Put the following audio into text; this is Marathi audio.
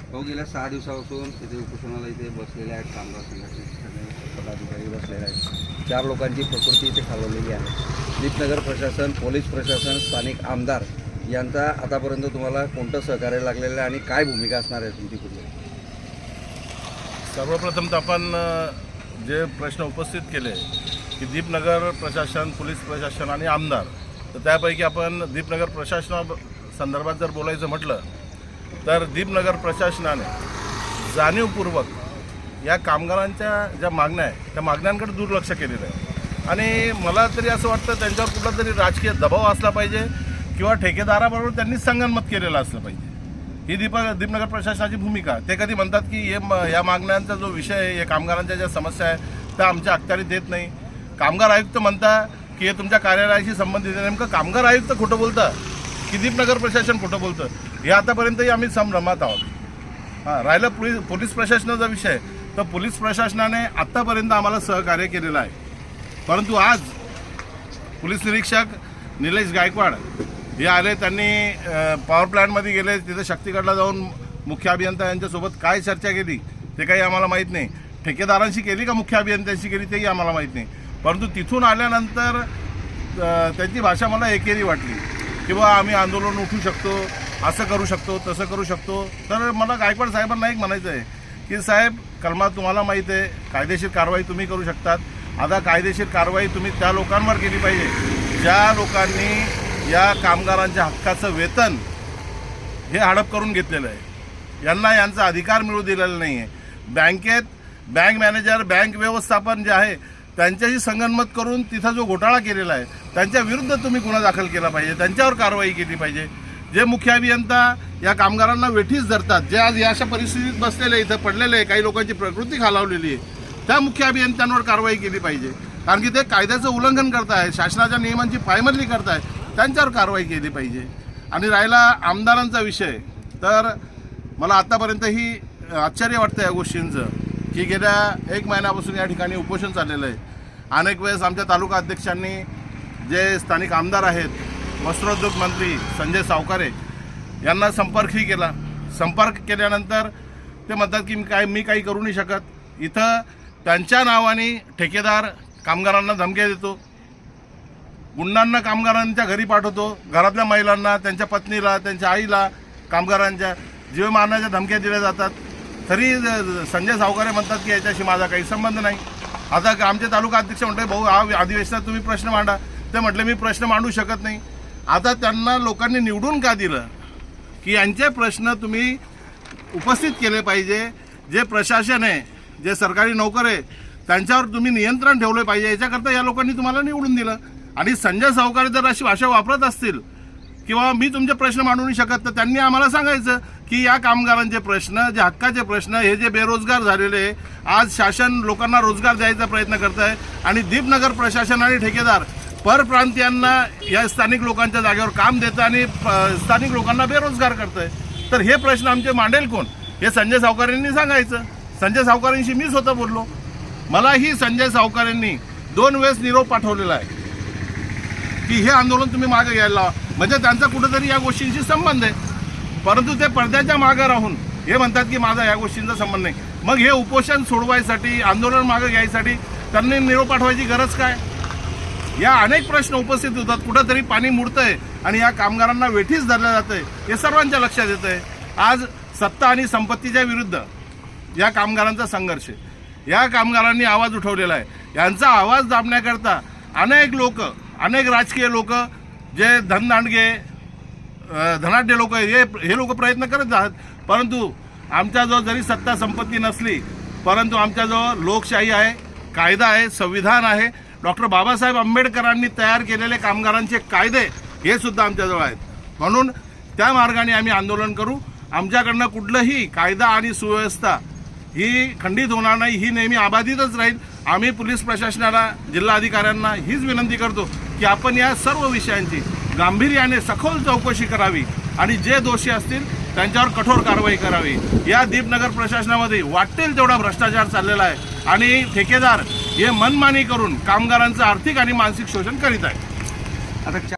हो, गेल्या 6 दिवसापासून इथे उपोषणाला इथे बसलेले आहेत कामगार संघटनेचे सगळे पदाधिकारी बसलेले आहेत। 4 लोकांची प्रकृती इथे खालावलेली आहे। दीपनगर प्रशासन, पोलीस प्रशासन, स्थानिक आमदार यांचा आतापर्यंत तुम्हाला कोणतं सहकार्य लागलेलं आहे आणि काय भूमिका असणार आहे तुमची पुढे? सर्वप्रथम तर आपण जे प्रश्न उपस्थित केले की दीपनगर प्रशासन, पोलीस प्रशासन आणि आमदार, तर त्यापैकी आपण दीपनगर प्रशासनासंदर्भात जर बोलायचं म्हटलं तर दीपनगर प्रशासनाने जाणीवपूर्वक या कामगारांच्या ज्या मागण्या आहेत त्या मागण्यांकडे दुर्लक्ष केलेलं आहे आणि मला तरी असं वाटतं त्यांच्यावर कुठला तरी राजकीय दबाव असला पाहिजे किंवा ठेकेदाराबरोबर त्यांनी संगनमत केलेलं असलं पाहिजे। ही दीपनगर प्रशासनाची भूमिका। ते कधी म्हणतात की या मागण्यांचा जो विषय आहे, या कामगारांच्या ज्या समस्या आहेत त्या आमच्या अखत्यारीत देत नाही। कामगार आयुक्त म्हणतात की हे तुमच्या कार्यालयाशी संबंधित आहे। नेमकं कामगार आयुक्त खोटं बोलतं की दीपनगर प्रशासन खोटं बोलतं हे आतापर्यंतही आम्ही संभ्रमात आहोत। राहिलं पोलीस प्रशासनाचा विषय, तर पोलीस प्रशासनाने आत्तापर्यंत आम्हाला सहकार्य केलेलं आहे, परंतु आज पोलीस निरीक्षक निलेश गायकवाड हे आले, त्यांनी पॉवर प्लॅन्टमध्ये गेले, तिथे शक्तीगडला जाऊन मुख्य अभियंता यांच्यासोबत काय चर्चा केली ते काही आम्हाला माहीत नाही। ठेकेदारांशी केली का मुख्य अभियंत्यांशी केली तेही आम्हाला माहीत नाही, परंतु तिथून आल्यानंतर त्यांची भाषा मला एकेरी वाटली की बा आम्ही आंदोलन उठू शकतो, असं करू शकतो, तसं करू शकतो। तर मला गायकवाड साहेबांना एक म्हणायचं आहे की साहेब, कलमात तुम्हाला माहीत आहे, कायदेशीर कारवाई तुम्ही करू शकतात। आता कायदेशीर कारवाई तुम्ही त्या लोकांवर केली पाहिजे ज्या लोकांनी या कामगारांच्या हक्काचं वेतन हे हडप करून घेतलेलं आहे, यांना यांचा अधिकार मिळू दिलेला नाही आहे। बँक मॅनेजर, बँक व्यवस्थापन जे आहे त्यांच्याशी संगनमत करून तिथं जो घोटाळा केलेला आहे त्यांच्या विरुद्ध तुम्ही गुन्हा दाखल केला पाहिजे, त्यांच्यावर कारवाई केली पाहिजे। जे मुख्य अभियंता या कामगारांना वेठीस धरतात, जे आज या अशा परिस्थितीत बसलेले, इथं पडलेले, काही लोकांची प्रकृती खालावलेली आहे, त्या मुख्य अभियंत्यांवर कारवाई केली पाहिजे, कारण की ते कायद्याचं उल्लंघन करताय, शासनाच्या नियमांची पायमल्ली करताय, त्यांच्यावर कारवाई केली पाहिजे। आणि राहिला आमदारांचा विषय, तर मला आत्तापर्यंतही आश्चर्य वाटतं या गोष्टींचं की गेल्या 1 महिन्यापासून या ठिकाणी उपोषण चाललेलं आहे। अनेक वेळेस आमच्या तालुका अध्यक्षांनी, जे स्थानिक आमदार आहेत, वस्त्रोद्योग मंत्री संजय सावकारे यांना संपर्कही केला। संपर्क केल्यानंतर ते म्हणतात की मी काही करू नाही शकत। इथं त्यांच्या नावाने ठेकेदार कामगारांना धमक्या देतो, गुंडांना कामगारांच्या घरी पाठवतो, घरातल्या महिलांना, त्यांच्या पत्नीला, त्यांच्या आईला कामगारांच्या जीव मारण्याच्या धमक्या दिल्या जातात। तरी संजय सावकारे म्हणतात की याच्याशी माझा काही संबंध नाही। आता आमचे तालुका अध्यक्ष म्हणते, भाऊ हा अधिवेशनात तुम्ही प्रश्न मांडा, ते म्हटले मी प्रश्न मांडू शकत नाही। आता त्यांना लोकांनी निवडून का दिलं की यांचे प्रश्न तुम्ही उपस्थित केले पाहिजे, जे प्रशासन आहे, जे सरकारी नोकर आहे त्यांच्यावर तुम्ही नियंत्रण ठेवलं पाहिजे, याच्याकरता या लोकांनी तुम्हाला निवडून दिलं। आणि संजय सावकारे जर अशी भाषा वापरत असतील किंवा मी तुमचे प्रश्न मांडू नाही शकत, तर त्यांनी आम्हाला सांगायचं की या कामगारांचे प्रश्न, जे हक्काचे प्रश्न, हे जे बेरोजगार झालेले, आज शासन लोकांना रोजगार द्यायचा प्रयत्न करत आहे आणि दीपनगर प्रशासन आणि ठेकेदार परप्रांतीयांना या स्थानिक लोकांच्या जागेवर काम देतं आणि स्थानिक लोकांना बेरोजगार करत आहे। तर हे प्रश्न आमचे मांडेल कोण, हे संजय सावकारेंनी सांगायचं। संजय सावकारेंशी मी स्वतः बोललो, मलाही संजय सावकारेंनी 2 वेळेस निरोप पाठवलेला आहे की हे आंदोलन तुम्ही मागे घ्यायला लावा, म्हणजे त्यांचा कुठेतरी या गोष्टींशी संबंध आहे, परंतु ते पडद्याच्या मागे राहून हे म्हणतात की माझा या गोष्टींचा संबंध नाही। मग हे उपोषण सोडवायसाठी, आंदोलन मागे घ्यायसाठी त्यांनी निरोप पाठवायची गरज काय? या अनेक प्रश्न उपस्थित होतात, कुठंतरी पाणी मुरतंय आणि या कामगारांना वेठीस धरलं जातंय, हे सर्वांच्या लक्षात येतंय। आज सत्ता आणि संपत्तीच्या विरुद्ध या कामगारांचा संघर्ष आहे, या कामगारांनी आवाज उठवलेला आहे। यांचा आवाज दाबण्याकरता अनेक लोक, अनेक राजकीय लोक, जे धनदांडगे, धनाढ्य लोक, हे लोक प्रयत्न करत आहेत, परंतु आमच्याजवळ जरी सत्ता संपत्ती नसली, परंतु आमच्याजवळ लोकशाही आहे, कायदा आहे, संविधान आहे, डॉक्टर बाबासाहेब आंबेडकरांनी तयार केलेले कामगारांचे कायदे हे सुद्धा आमच्याजवळ आहेत। म्हणून त्या मार्गाने आम्ही आंदोलन करू। आमच्याकडनं कुठलंही कायदा आणि सुव्यवस्था ही खंडित होणार नाही, ही नेहमी अबाधितच राहील। आम्ही पोलीस प्रशासनाला, जिल्हा अधिकाऱ्यांना हीच विनंती करतो की आपण या सर्व विषयांची गांभीर्याने सखोल चौकशी करावी आणि जे दोषी असतील त्यांच्यावर कठोर कारवाई करावी। या दीपनगर प्रशासनामध्ये वाटेल तेवढा भ्रष्टाचार चाललेला आहे आणि ठेकेदार हे मनमानी करून कामगारांचं आर्थिक आणि मानसिक शोषण करीत आहे। आता